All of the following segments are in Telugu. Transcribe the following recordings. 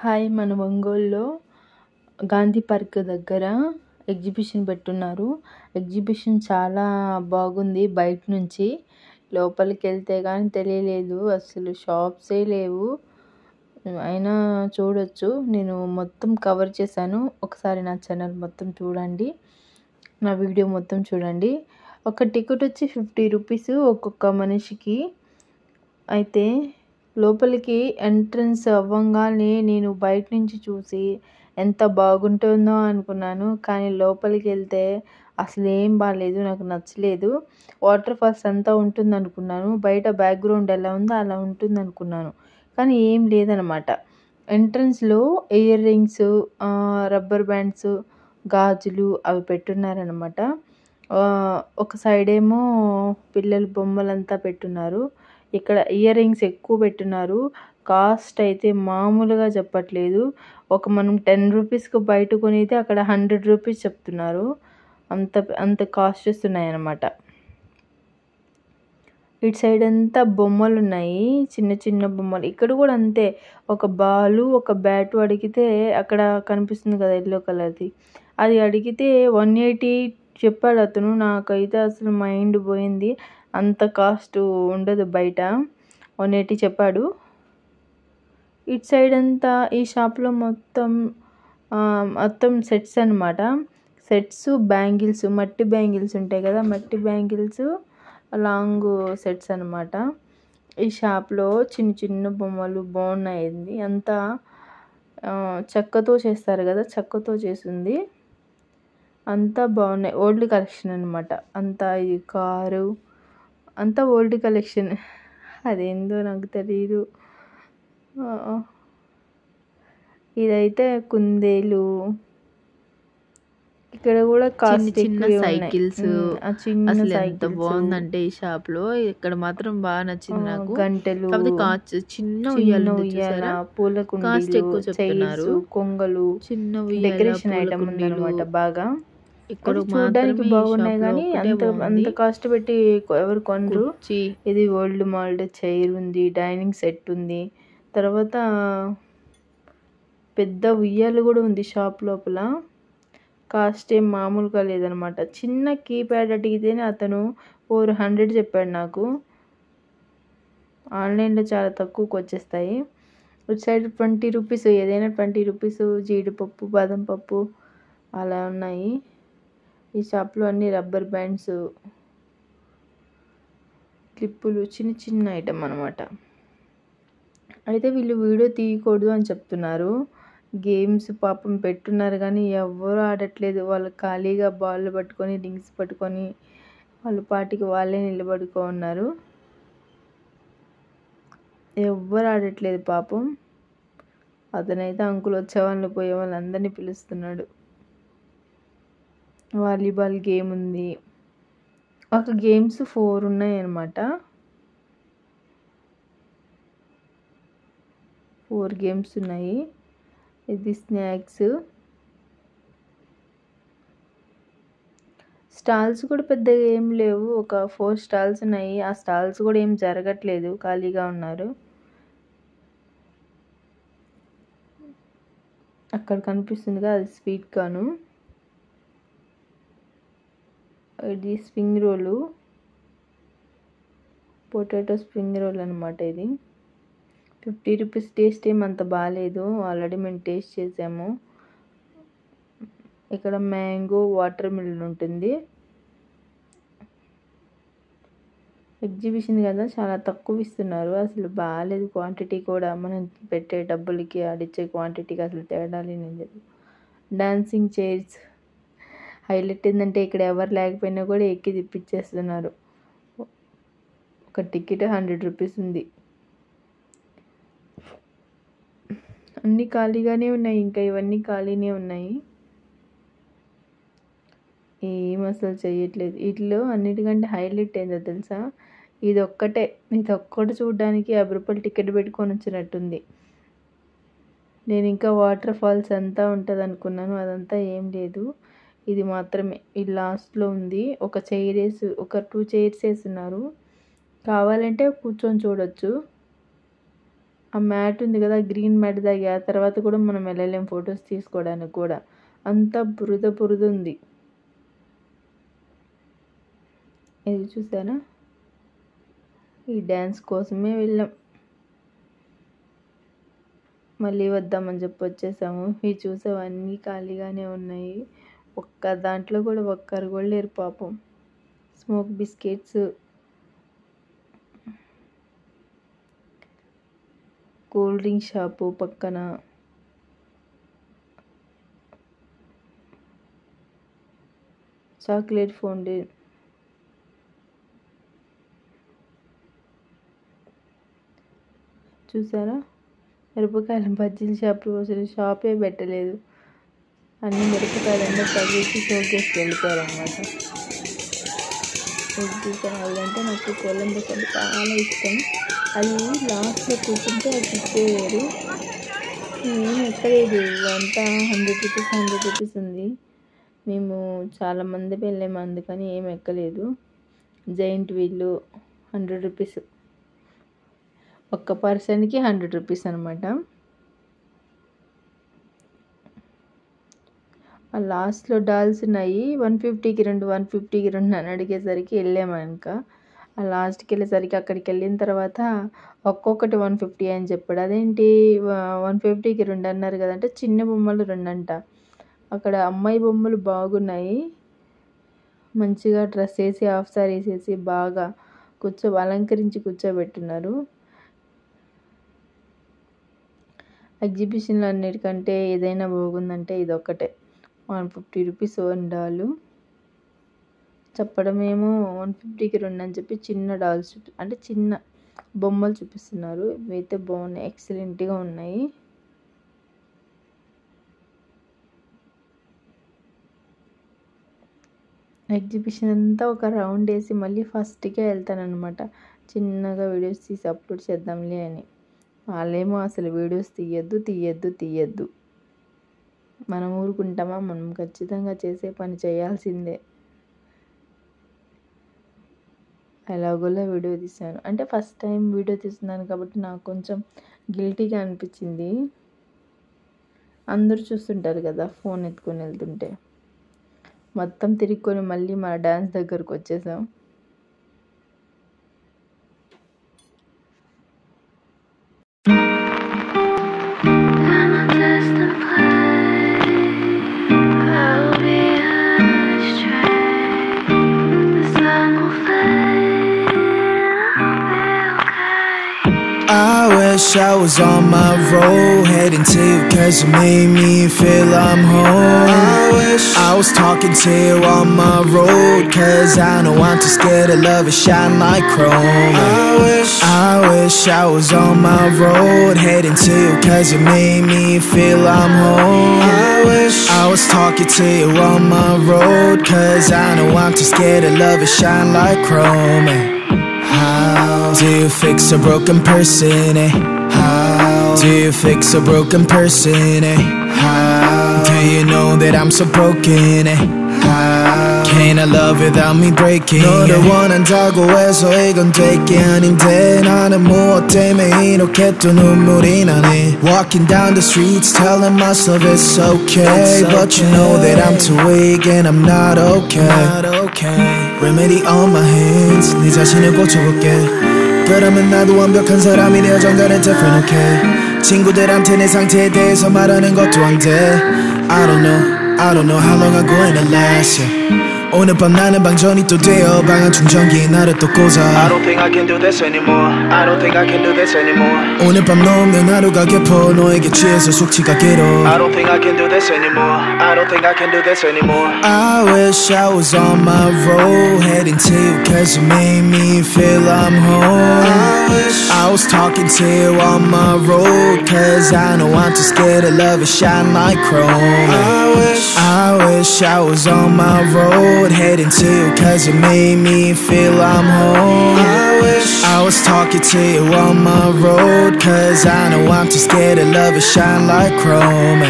హాయ్, మన ఒంగోలులో గాంధీ పార్క్ దగ్గర ఎగ్జిబిషన్ పెట్టున్నారు. ఎగ్జిబిషన్ చాలా బాగుంది. బయట నుంచి లోపలికి వెళ్తే కానీ తెలియలేదు, అసలు షాప్సే లేవు. అయినా చూడొచ్చు. నేను మొత్తం కవర్ చేశాను. ఒకసారి నా ఛానల్ మొత్తం చూడండి, నా వీడియో మొత్తం చూడండి. ఒక టికెట్ వచ్చి 50 రూపీస్ ఒక్కొక్క మనిషికి. అయితే లోపలికి ఎంట్రన్స్ అవ్వంగానే నేను బయట నుంచి చూసి ఎంత బాగుంటుందో అనుకున్నాను. కానీ లోపలికి వెళ్తే అసలు ఏం బాగాలేదు, నాకు నచ్చలేదు. వాటర్ ఫాల్స్ అంతా ఉంటుంది అనుకున్నాను, బయట బ్యాక్గ్రౌండ్ ఎలా ఉందో అలా ఉంటుంది అనుకున్నాను, కానీ ఏం లేదనమాట. ఎంట్రన్స్లో ఇయర్ రింగ్స్, రబ్బర్ బ్యాండ్స్, గాజులు అవి పెట్టున్నారనమాట. ఒక సైడ్ ఏమో పిల్లల బొమ్మలంతా పెట్టున్నారు. ఇక్కడ ఇయర్ రింగ్స్ ఎక్కువ పెట్టున్నారు. కాస్ట్ అయితే మామూలుగా చెప్పట్లేదు. మనం 10 రూపీస్కి బయట కొనితే అక్కడ 100 రూపీస్ చెప్తున్నారు. అంత కాస్టెస్ ఉన్నాయన్నమాట. ఇటు సైడ్ అంతా బొమ్మలు ఉన్నాయి, చిన్న చిన్న బొమ్మలు. ఇక్కడ కూడా అంతే. ఒక బాలు, ఒక బ్యాటు అడిగితే అక్కడ కనిపిస్తుంది కదా ఎల్లో కలర్ది, అది అడిగితే 180 చెప్పాడు అతను. నాకైతే అసలు మైండ్ పోయింది. అంత కాస్ట్ ఉండదు బయట, 180 చెప్పాడు. ఇటు సైడ్ అంతా ఈ షాప్లో మొత్తం సెట్స్ అనమాట. సెట్స్, బ్యాంగిల్స్, మట్టి బ్యాంగిల్స్ ఉంటాయి కదా, మట్టి బ్యాంగిల్స్, లాంగ్ సెట్స్ అనమాట. ఈ షాప్లో చిన్న చిన్న బొమ్మలు బాగున్నాయి. అంతా చెక్కతో చేస్తారు కదా, చెక్కతో చేసింది. అంతా బాగున్నాయి. ఓల్డ్ కలెక్షన్ అనమాట. అంతా ఈ కారు అంతా ఓల్డ్ కలెక్షన్. అదేందో నాకు తెలీదు. ఇదైతే కుందేలు. ఇక్కడ కూడా చిన్న సైకిల్స్. అసలు ఎంత బాగుందంటే ఈ షాప్ లో. ఇక్కడ మాత్రం బాగా నచ్చింది నాకు. గంటలు, చిన్న ఉయ్యాల, పూల కుండీలు, చైర్స్, కొంగలు, చిన్న డెకరేషన్ ఐటమ్ ఉందన్నమాట. బాగా ఇక్కడ చూడడానికి బాగున్నాయి కానీ అంత కాస్ట్ పెట్టి ఎవరు కొనరు. ఇది ఓల్డ్ మాల్డ్ చైర్ ఉంది, డైనింగ్ సెట్ ఉంది, తర్వాత పెద్ద ఉయ్యాలు కూడా ఉంది షాప్ లోపల. కాస్ట్ ఏం మామూలుగా లేదనమాట. చిన్న కీప్యాడ్ అడిగితేనే అతను 400 చెప్పాడు నాకు. ఆన్లైన్లో చాలా తక్కువకి వచ్చేస్తాయి. ఇటు సైడ్ 20 రూపీస్, ఏదైనా 20 రూపీస్. జీడిపప్పు, బాదం పప్పు అలా ఉన్నాయి. ఈ షాప్లో అన్ని రబ్బర్ బ్యాండ్స్, క్లిప్పులు, చిన్న చిన్న ఐటమ్ అనమాట. అయితే వీళ్ళు వీడియో తీయకూడదు అని చెప్తున్నారు. గేమ్స్ పాపం పెట్టున్నారు కానీ ఎవరు ఆడట్లేదు. వాళ్ళు ఖాళీగా బాల్ పట్టుకొని, రింగ్స్ పట్టుకొని వాళ్ళ పాటికి వాళ్ళే నిలబడుకో ఉన్నారు. ఎవ్వరు ఆడట్లేదు పాపం. అతనైతే అంకుల్ వచ్చేవాళ్ళు పోయే వాళ్ళు అందరినీ పిలుస్తున్నాడు. వాలీబాల్ గేమ్ ఉంది. ఒక గేమ్స్ 4 ఉన్నాయి అన్నమాట. 4 గేమ్స్ ఉన్నాయి. ఇది స్నాక్స్. స్టాల్స్ కూడా పెద్దగా ఏం లేవు. ఒక 4 స్టాల్స్ ఉన్నాయి. ఆ స్టాల్స్ కూడా ఏం జరగట్లేదు, ఖాళీగా ఉన్నారు. అక్కడ కనిపిస్తుందిగా అది స్వీట్ కార్న్. ఇది స్ప్రింగ్ రోలు, పొటాటో స్ప్రింగ్ రోల్ అనమాట. ఇది 50 రూపీస్. టేస్ట్ ఏమంత బాగాలేదు, ఆల్రెడీ మేము టేస్ట్ చేసాము. ఇక్కడ మ్యాంగో, వాటర్ మిలన్ ఉంటుంది. ఎగ్జిబిషన్ కదా, చాలా తక్కువ ఇస్తున్నారు. అసలు బాగాలేదు క్వాంటిటీ కూడా. మనం పెట్టే డబ్బులకి ఆడిచ్చే క్వాంటిటీకి అసలు తేడా లేదు. Dancing chairs. హైలైట్ ఏంటంటే ఇక్కడ ఎవరు లేకపోయినా కూడా ఎక్కి తిప్పించేస్తున్నారు. ఒక టికెట్ 100 రూపీస్ ఉంది. అన్నీ ఖాళీగానే ఉన్నాయి. ఇంకా ఇవన్నీ ఖాళీనే ఉన్నాయి. ఏం అసలు చేయట్లేదు. వీటిలో అన్నిటికంటే హైలైట్ ఏందో తెలుసా, ఇది ఒక్కటి చూడడానికి 50 రూపాయలు టికెట్ పెట్టుకొని వచ్చినట్టుంది. నేను ఇంకా వాటర్ ఫాల్స్ అంతా ఉంటుంది అనుకున్నాను, అదంతా ఏం లేదు. ఇది మాత్రమే. ఇది లాస్ట్లో ఉంది. ఒక 2 చైర్స్ వేస్తున్నారు. కావాలంటే కూర్చొని చూడొచ్చు. ఆ మ్యాట్ ఉంది కదా, గ్రీన్ మ్యాట్ దాకా ఆ తర్వాత కూడా మనం వెళ్ళలేం ఫొటోస్ తీసుకోవడానికి కూడా, అంతా బురద ఉంది. ఇది చూసారా, ఈ డ్యాన్స్ కోసమే వెళ్ళాం, మళ్ళీ వద్దామని చెప్పి వచ్చేసాము. ఇవి చూసేవన్నీ ఖాళీగానే ఉన్నాయి, ఒక్క దాంట్లో కూడా ఒక్కరు కూడా లేరు పాపం. Smoke biscuits, cool drink shop పక్కన, చాక్లెట్ ఫౌంటైన్, చూసారా మిరపకాయల బజ్జీల షాపు, అసలు షాపే పెట్టలేదు, అన్ని మిరపకాయలన్నీ తగిలిసి షోకేస్కి వెళ్ళిపోయారనమాట. అదంటే నాకు కొలంబస్ అంటే చాలా ఇష్టం, అది లాస్ట్లో కూర్చుంటే అది ఇచ్చేవారు. నేను ఎక్కలేదు, అంతా 100 రూపీస్ ఉంది. మేము చాలామంది వెళ్ళాము అందుకని ఏం ఎక్కలేదు. జైంట్ వీల్ 100 రూపీస్, ఒక్క పర్సన్కి 100 రూపీస్ అనమాట. ఆ లాస్ట్లో డాల్స్ ఉన్నాయి, 150కి 2 150కి 2 అని అడిగేసరికి వెళ్ళాము. ఇంకా ఆ లాస్ట్కి వెళ్ళేసరికి అక్కడికి వెళ్ళిన తర్వాత ఒక్కొక్కటి 150 అని చెప్పాడు. అదేంటి 150కి 2 అన్నారు కదంటే, చిన్న బొమ్మలు 2 అంట. అక్కడ అమ్మాయి బొమ్మలు బాగున్నాయి, మంచిగా డ్రెస్ వేసి హాఫ్ సారీ వేసేసి బాగా అలంకరించి కూర్చోబెట్టున్నారు. ఎగ్జిబిషన్లు అన్నిటికంటే ఏదైనా బాగుందంటే ఇది ఒక్కటే, 150 రూపీస్ డాలు. చెప్పడమేమో 150కి 2 అని చెప్పి చిన్న డాల్స్ అంటే చిన్న బొమ్మలు చూపిస్తున్నారు. ఇవైతే బాగున్నాయి, ఎక్సలెంట్గా ఉన్నాయి. ఎగ్జిబిషన్ అంతా ఒక రౌండ్ వేసి మళ్ళీ ఫస్ట్కే వెళ్తానన్నమాట, చిన్నగా వీడియోస్ తీసి అప్లోడ్ చేద్దాంలే అని. వాళ్ళేమో అసలు వీడియోస్ తీయద్దు, మనం ఊరుకుంటామా, మనం ఖచ్చితంగా చేసే పని చేయాల్సిందే. ఎలాగోలా వీడియో తీశాను, అంటే ఫస్ట్ టైం వీడియో తీస్తున్నాను కాబట్టి నాకు కొంచెం గిల్టీగా అనిపించింది. అందరూ చూస్తుంటారు కదా ఫోన్ ఎత్తుకొని వెళ్తుంటే. మొత్తం తిరుక్కొని మళ్ళీ మా డ్యాన్స్ దగ్గరకు వచ్చేసాం. I wish I was on my road, heading to you cause you made me feel I'm home. I wish I was talking to you on my road, cause I know I'm too scared to love and shine like chrome. I wish I was on my road, heading to you cause you made me feel I'm home. I wish I was talking to you on my road, cause I know I'm too scared to love and shine like chrome. How do you fix a broken person, eh? How do you fix a broken person, eh? How do you know that I'm so broken, eh? How can I love without me breaking? 너를 원한다고 해서 이건 될 게 아닌데 나는 무엇 때문에 이렇게 또 눈물이 나네. Walking down the streets telling myself it's okay, but you know that I'm too weak and I'm not okay. Remedy on my hands, 네 자신을 고쳐볼게. 그러면 나도 완벽한 사람이 되어 정갈은 different, okay. 친구들한테 내 상태에 대해서 말하는 것도 안 돼. I don't know how long I'm going to last, yeah. 오늘 밤 나는 방전이 또 되어 방한 충전기에 나를 또 꽂아. I don't think I can do this anymore. I don't think I can do this anymore. 오늘 밤 너 없는 하루가 깊어 너에게 취해서 숙취가 길어. I don't think I can do this anymore. I don't think I can do this anymore. I wish I was on my road, heading to you cause you made me feel I'm home. I wish I was talking to you on my road, cause I know I'm too scared to love and shine like chrome. I wish I was on my road, heading to you cause you made me feel I'm home. I wish I was talking to you on my road, cause I know I'm too scared to love and shine like chrome.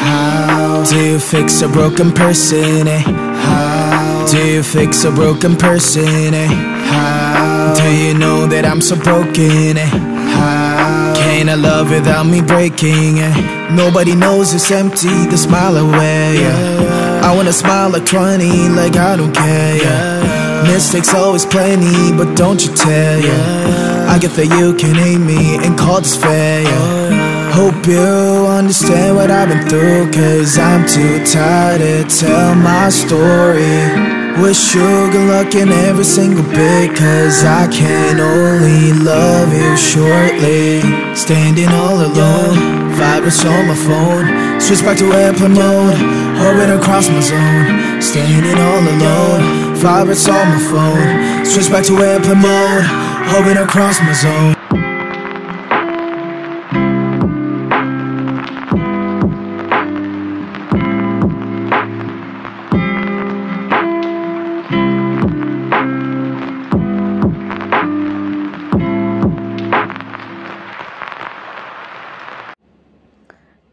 How do you fix a broken person, eh? How do you fix a broken person, eh? How do you know that I'm so broken, eh? How Saying I love without me breaking, and nobody knows it's empty, the smile I wear, yeah. I wanna smile like 20, like I don't care, yeah. Mistakes always plenty, but don't you tell, yeah. I get that you can hate me and call this fair, yeah. Hope you understand what I've been through, cause I'm too tired to tell my story. Wish you good luck in every single bit, cause I can only love you shortly. Standing all alone, vibrates on my phone. Switch back to airplane mode, orbit across my zone. Standing all alone, vibrates on my phone. Switch back to airplane mode, orbit across my zone.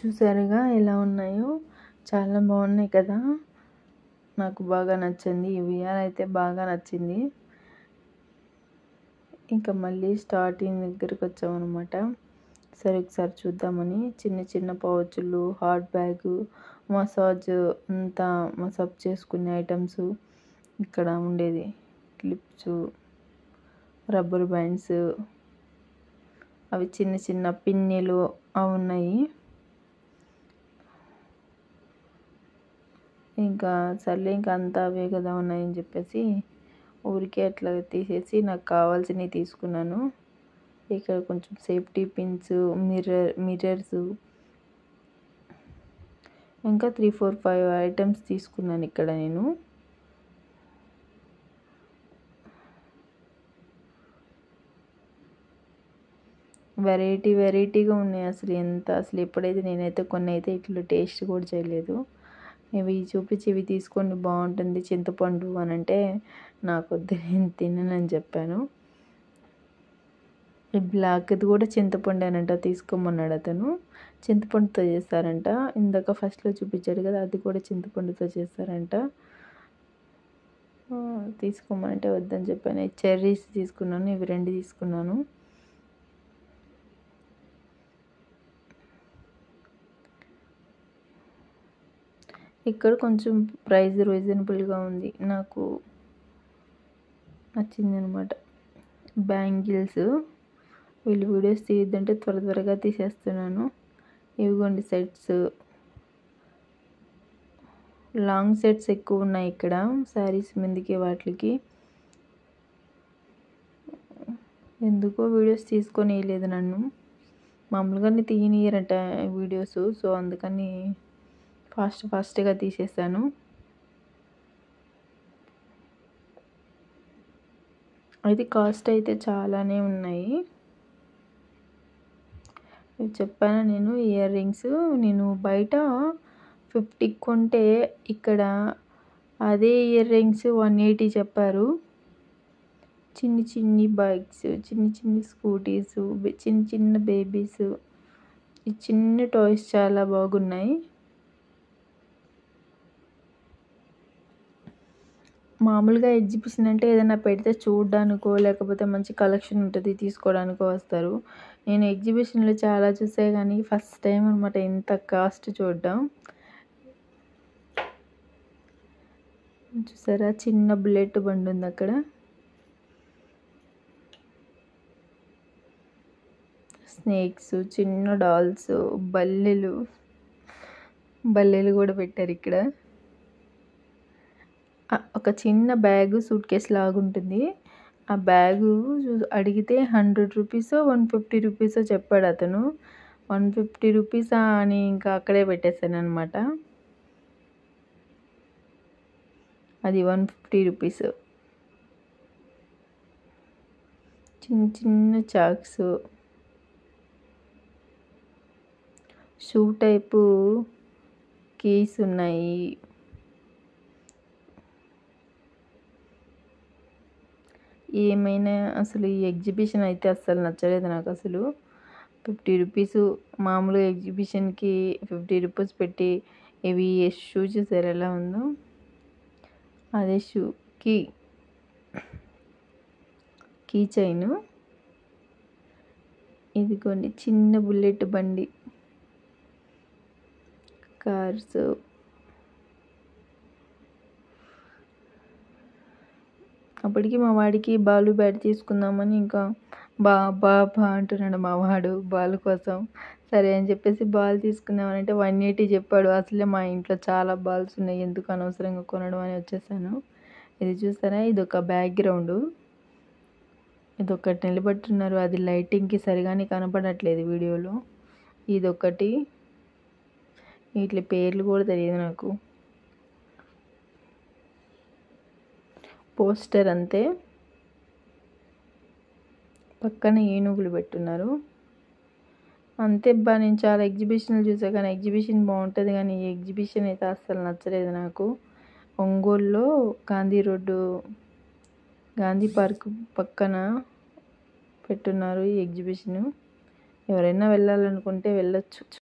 చూసారుగా ఎలా ఉన్నాయో, చాలా బాగున్నాయి కదా. నాకు బాగా నచ్చింది, ఈ విఆర్ అయితే బాగా నచ్చింది. ఇంకా మళ్ళీ స్టార్టింగ్ దగ్గరికి వచ్చామన్నమాట. సరే ఒకసారి చూద్దామని చిన్న చిన్న పౌచులు, హాట్ బ్యాగ్, మసాజ్ అంతా మసాజ్ చేసుకునే ఐటమ్స్ ఇక్కడ ఉండేది. క్లిప్స్, రబ్బర్ బ్యాండ్స్, అవి చిన్న చిన్న పిన్నులు అవి ఉన్నాయి. ఇంకా సర్లే ఇంకా అంతా అవే కదా ఉన్నాయని చెప్పేసి ఊరికే అట్లా తీసేసి నాకు కావాల్సినవి తీసుకున్నాను. ఇక్కడ కొంచెం సేఫ్టీ పిన్స్, మిర్రర్స్, ఇంకా 3, 4, 5 ఐటమ్స్ తీసుకున్నాను ఇక్కడ నేను. వెరైటీగా ఉన్నాయి అసలు ఎప్పుడైతే నేనైతే కొన్ని అయితే ఇట్లా టేస్ట్ కూడా చేయలేదు. ఇవి చూపించి ఇవి తీసుకోండి బాగుంటుంది చింతపండు అని అంటే నాకు వద్దు, నేను తిననని చెప్పాను. ఈ బ్లాక్ది కూడా చింతపండు అనంట తీసుకోమన్నాడు అతను. చింతపండుతో చేస్తారంట. ఇందాక ఫస్ట్లో చూపించాడు కదా, అది కూడా చింతపండుతో చేస్తారంట. తీసుకోమనంటే వద్దని చెప్పాను. చెర్రీస్ తీసుకున్నాను, ఇవి 2 తీసుకున్నాను. ఇక్కడ కొంచెం ప్రైస్ రీజనబుల్గా ఉంది, నాకు నచ్చింది అనమాట. బ్యాంగిల్స్, వీళ్ళు వీడియోస్ తీయద్దంటే త్వరగా తీసేస్తున్నాను. ఇవిగోండి సెట్స్, లాంగ్ సెట్స్ ఎక్కువ ఉన్నాయి ఇక్కడ శారీస్ మీదకి వాటికి. ఎందుకో వీడియోస్ తీసుకొని వేయలేదు నన్ను. మామూలుగానే తీయనియరంట వీడియోస్, సో అందుకని ఫాస్ట్గా తీసేసాను. అది కాస్ట్ అయితే చాలానే ఉన్నాయి. చెప్పాను నేను, ఇయర్ రింగ్స్ నేను బయట 50 కొంటే ఇక్కడ అదే ఇయర్ రింగ్స్ 180 చెప్పారు. చిన్ని బైక్స్, చిన్ని స్కూటీస్, చిన్న బేబీస్, ఈ చిన్న టాయ్స్ చాలా బాగున్నాయి. మామూలుగా ఎగ్జిబిషన్ అంటే ఏదైనా పెడితే చూడడానికో లేకపోతే మంచి కలెక్షన్ ఉంటుంది తీసుకోవడానికో వస్తారు. నేను ఎగ్జిబిషన్లో చాలా చూసే కానీ ఫస్ట్ టైం అనమాట ఇంత కాస్ట్ చూడడం. చూసారా, చిన్న బుల్లెట్ బండి ఉంది అక్కడ. స్నేక్స్, చిన్న డాల్స్, బల్లెలు కూడా పెట్టారు ఇక్కడ. ఒక చిన్న బ్యాగు సూట్ కేసు లాగుంటుంది. ఆ బ్యాగు అడిగితే 100 రూపీసో 150 రూపీసో చెప్పాడు అతను. 150 రూపీసా అని ఇంకా అక్కడే పెట్టేశాను అనమాట. అది 150 రూపీస్. చిన్న చాక్స్, షూ టైపు కీస్ ఉన్నాయి. ఏమైనా అసలు ఈ ఎగ్జిబిషన్ అయితే అస్సలు నచ్చలేదు నాకు అసలు. 50 రూపీస్ మామూలుగా ఎగ్జిబిషన్కి 50 రూపీస్ పెట్టి ఇవి షూ చూసారు ఎలా ఉందో, అదే షూ కీ చైన్. ఇదిగోండి చిన్న బుల్లెట్ బండి, కార్స్. అప్పటికి మా వాడికి బాలు బ్యాట్ తీసుకుందామని ఇంకా బా అంటున్నాడు మా వాడు బాల్ కోసం. సరే అని చెప్పేసి బాల్ తీసుకుందామని అంటే 180 చెప్పాడు. అసలే మా ఇంట్లో చాలా బాల్స్ ఉన్నాయి, ఎందుకు అనవసరంగా కొనడం అని వచ్చేసాను. ఇది చూసారా, ఇది ఒక బ్యాక్గ్రౌండ్, ఇది ఒకటి నిలబెట్టున్నారు, అది లైటింగ్కి సరిగానే కనపడట్లేదు వీడియోలో. ఇదొకటి, వీటి పేర్లు కూడా తెలియదు నాకు. పోస్టర్ అంతే, పక్కన ఏనుగులు పెట్టున్నారు అంతే. నేను చాలా ఎగ్జిబిషన్లు చూసా కానీ ఎగ్జిబిషన్ బాగుంటుంది, కానీ ఈ ఎగ్జిబిషన్ అయితే అస్సలు నచ్చలేదు నాకు. ఒంగోలులో గాంధీ పార్క్ పక్కన పెట్టున్నారు ఈ ఎగ్జిబిషను. ఎవరైనా వెళ్ళాలనుకుంటే వెళ్ళొచ్చు.